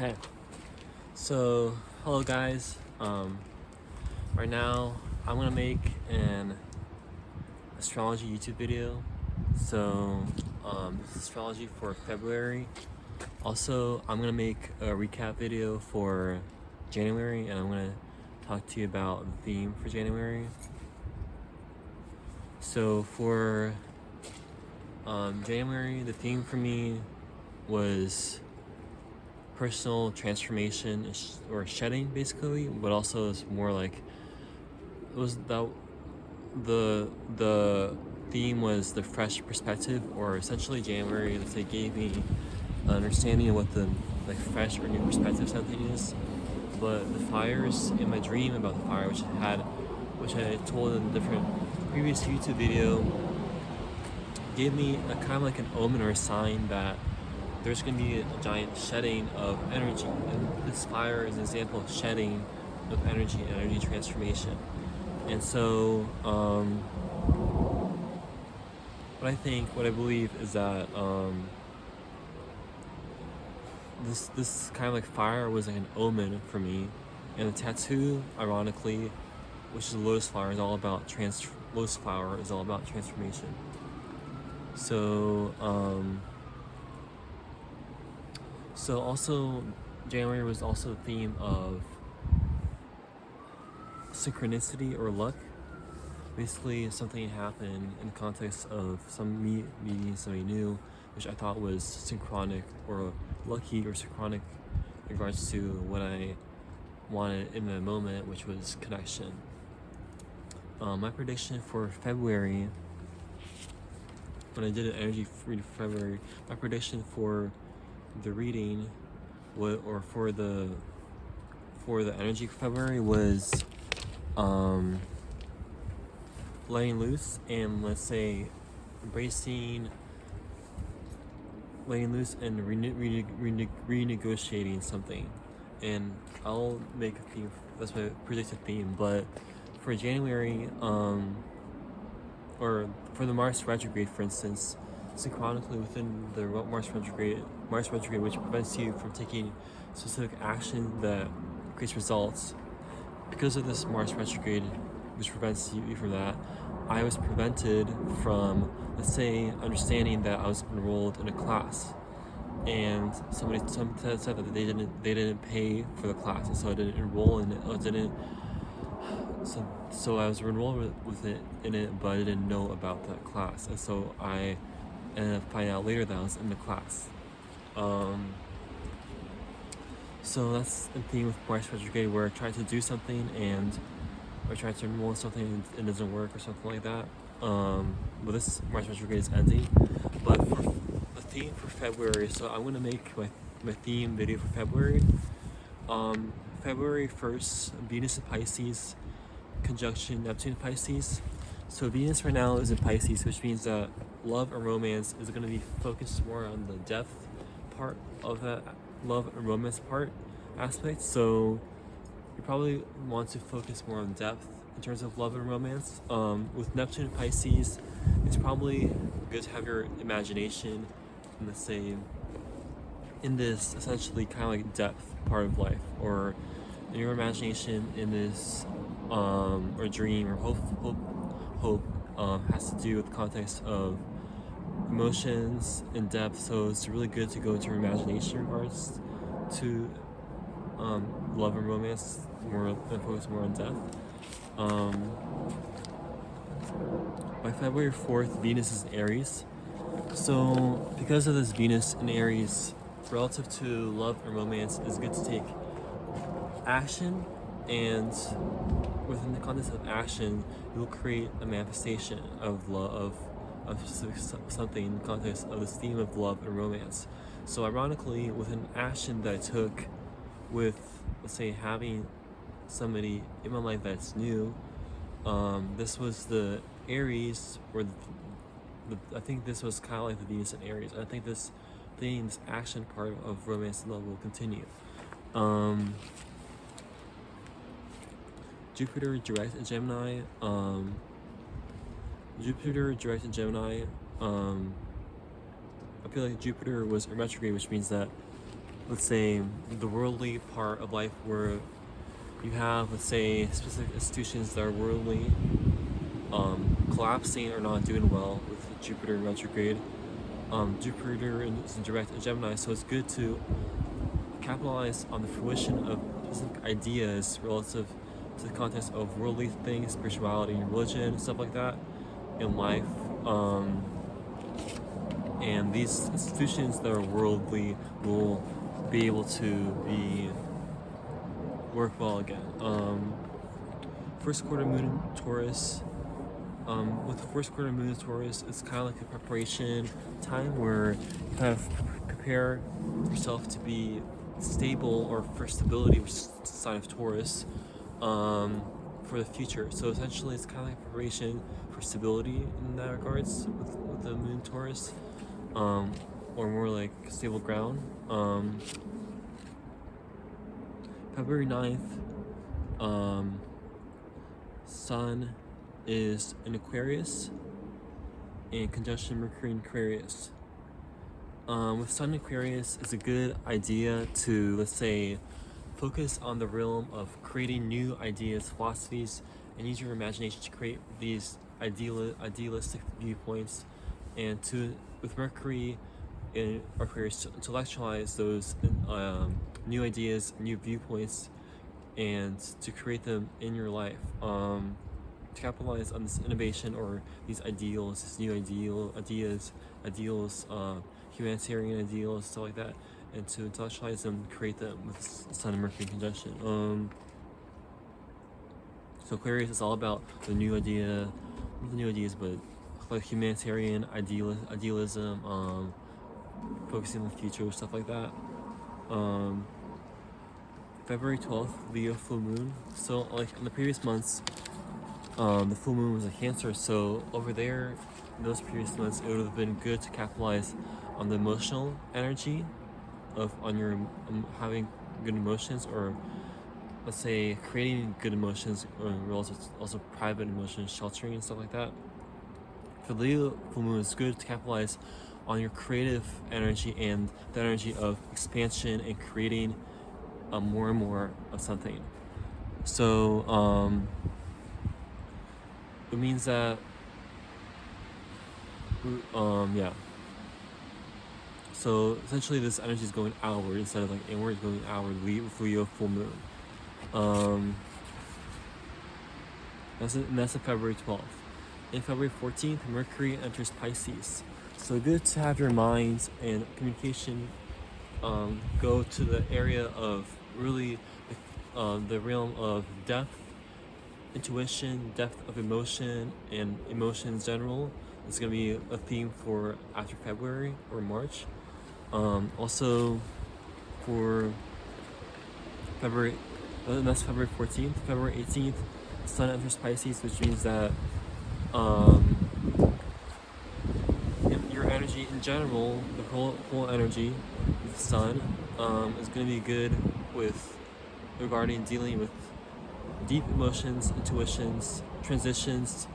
Okay, so hello guys. Right now I'm gonna make an astrology YouTube video. So this is astrology for February. Also, I'm gonna make a recap video for January, and I'm gonna talk to you about the theme for January. So for January, the theme for me was personal transformation or shedding, basically, but also it's more like it was that the theme was the fresh perspective, or essentially January, let's say, gave me an understanding of what the fresh or new perspective something is. But the fires in my dream about the fire, which I told in a different previous YouTube video, gave me a kind of like an omen or a sign that there's going to be a giant shedding of energy, and this fire is an example of shedding of energy transformation. And so what I believe is that this kind of like fire was like an omen for me. And the tattoo, ironically, which is a lotus flower, is all about transformation. So also January was also a theme of synchronicity or luck. Basically, something happened in the context of meeting somebody new, which I thought was synchronic or lucky or synchronic in regards to what I wanted in the moment, which was connection. My prediction for February, when I did an energy reading for February, my prediction for the reading, for the energy for February was letting loose, and let's say letting loose and renegotiating something. And I'll make a theme. That's my predicted theme. But for January, or for the Mars retrograde, for instance, synchronically within the Mars retrograde, which prevents you from taking specific action that creates results. Because of this Mars retrograde, which prevents you from that, I was prevented from, let's say, understanding that I was enrolled in a class, and somebody said that they didn't pay for the class, and so I didn't enroll in it. So I was enrolled in it, but I didn't know about that class, and so I ended up finding out later that I was in the class. So that's the thing with Mars retrograde, where I tried to do something or try to enroll in something and it doesn't work or something like that. But this Mars retrograde is ending. But for the theme for February, so I'm gonna make my theme video for February. February 1st, Venus in Pisces, conjunction Neptune in Pisces. So Venus right now is in Pisces, which means that love and romance is gonna be focused more on the depth part of that love and romance aspect. So you probably want to focus more on depth in terms of love and romance. With Neptune and Pisces, it's probably good to have your imagination in this essentially kind of like depth part of life, or in your imagination in this or dream or hope has to do with the context of emotions in depth. So it's really good to go into your imagination in regards to love and romance, more and focus more on depth. By February 4th, Venus is in Aries. So because of this Venus in Aries, relative to love and romance, it's good to take action, and within the context of action, you'll create a manifestation of love, of something in the context of this theme of love and romance. So ironically, with an action that I took with, let's say, having somebody in my life that's new, this was the Aries, or I think this was kind of like the Venus in Aries. I think this action part of romance and love will continue. Jupiter direct in Gemini. I feel like Jupiter was in retrograde, which means that let's say, the worldly part of life where you have, let's say, specific institutions that are worldly, collapsing or not doing well with Jupiter retrograde. Jupiter is in direct in Gemini, so it's good to capitalize on the fruition of specific ideas relative to the context of worldly things, spirituality, religion, stuff like that in life. And these institutions that are worldly will be able to work well again. First quarter moon in Taurus. With the first quarter moon in Taurus, it's kind of like a preparation time where you kind of prepare yourself to be stable, or for stability, which is the sign of Taurus, for the future. So essentially, it's kind of like preparation for stability in that regards with the moon in Taurus, or more like stable ground. February 9th, Sun is in Aquarius in conjunction Mercury in Aquarius. With Sun in Aquarius, it's a good idea to, let's say, focus on the realm of creating new ideas, philosophies, and use your imagination to create these idealistic viewpoints, and to, with Mercury in Aquarius, to intellectualize those new ideas, new viewpoints, and to create them in your life. To capitalize on this innovation or these ideals, these new ideals, humanitarian ideals, stuff like that, and to intellectualize them, create them with Sun and Mercury conjunction. So Aquarius is all about the new idea, not the new ideas, but like humanitarian idealism, focusing on the future, stuff like that. February 12th, Leo full moon. So like in the previous months, the full moon was a Cancer, so over there, in those previous months, it would have been good to capitalize on the emotional energy on your having good emotions, or let's say creating good emotions, or also private emotions, sheltering and stuff like that. For the Leo full moon, it's good to capitalize on your creative energy and the energy of expansion and creating more and more of something. So it means that yeah. So essentially, this energy is going outward instead of like inward. It's going outward with Leo full moon. That's on February 12th. And February 14th, Mercury enters Pisces. So good to have your mind and communication go to the area of really the realm of depth, intuition, depth of emotion, and emotion in general. It's going to be a theme for after February or March. Also for February, that's February 14th. February 18th, Sun enters Pisces, which means that your energy in general, the whole energy with the Sun, is going to be good with regarding dealing with deep emotions, intuitions, transitions,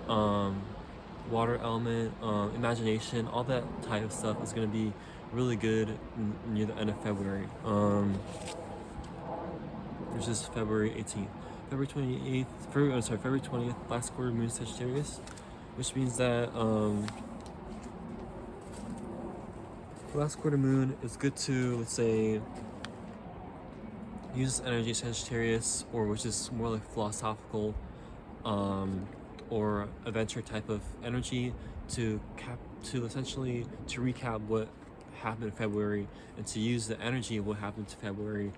water element, imagination, all that type of stuff is going to be really good near the end of February, which is February 18th. February 20th, last quarter moon Sagittarius, which means that last quarter moon is good to, let's say, use energy Sagittarius, or which is more like philosophical or adventure type of energy, to essentially to recap what happened in February, and to use the energy of what happened in February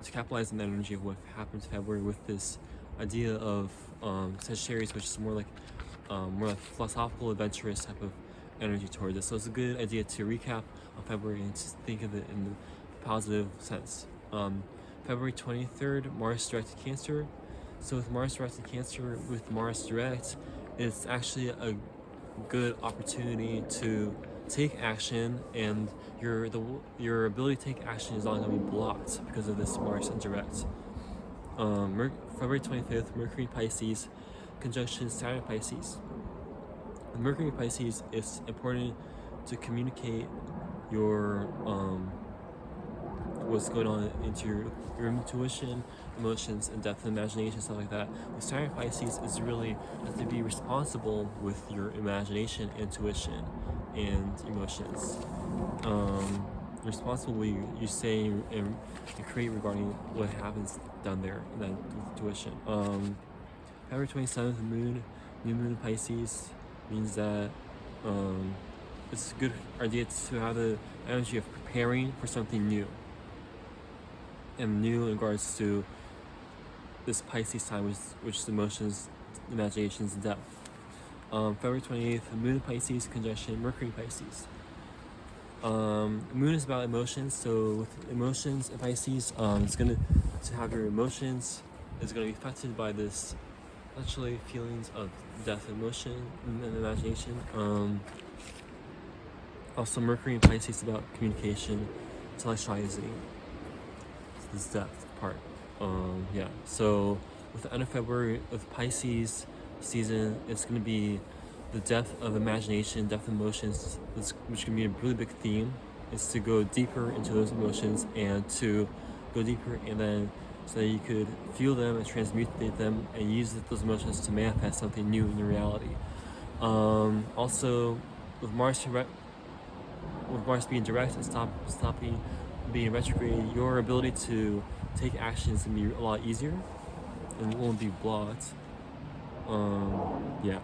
to capitalize on the energy of what happened in February with this idea of Sagittarius, which is more like philosophical, adventurous type of energy towards it. So it's a good idea to recap on February and to think of it in the positive sense. February 23rd, Mars direct to Cancer. So with Mars direct to Cancer, with Mars direct, it's actually a good opportunity to take action, and your ability to take action is not going to be blocked because of this Mars indirect. February 25th, Mercury Pisces, conjunction Saturn Pisces. With Mercury Pisces, it's important to communicate your what's going on into your intuition, emotions, and depth and imagination, stuff like that. The Saturn Pisces is really have to be responsible with your imagination, intuition, and emotions. Responsible you say and create regarding what happens down there in that intuition. February 27th, new moon in Pisces means that it's a good idea to have the energy of preparing for something new. And new in regards to this Pisces time, which is emotions, imaginations, and depth. February 28th, moon in Pisces conjunction Mercury in Pisces. Moon is about emotions, so with emotions in Pisces, it's gonna to have your emotions is gonna be affected by this actually feelings of depth, emotion, and imagination. Also, Mercury in Pisces is about communication, intellectualizing this depth part. Yeah. So with the end of February with Pisces season, it's gonna be the depth of imagination, depth of emotions, which can be a really big theme. Is to go deeper into those emotions and to go deeper, and then so that you could feel them and transmutate them and use those emotions to manifest something new in your reality. Also, with Mars being direct and stopping being retrograde, your ability to take actions can be a lot easier and it won't be blocked. Yeah.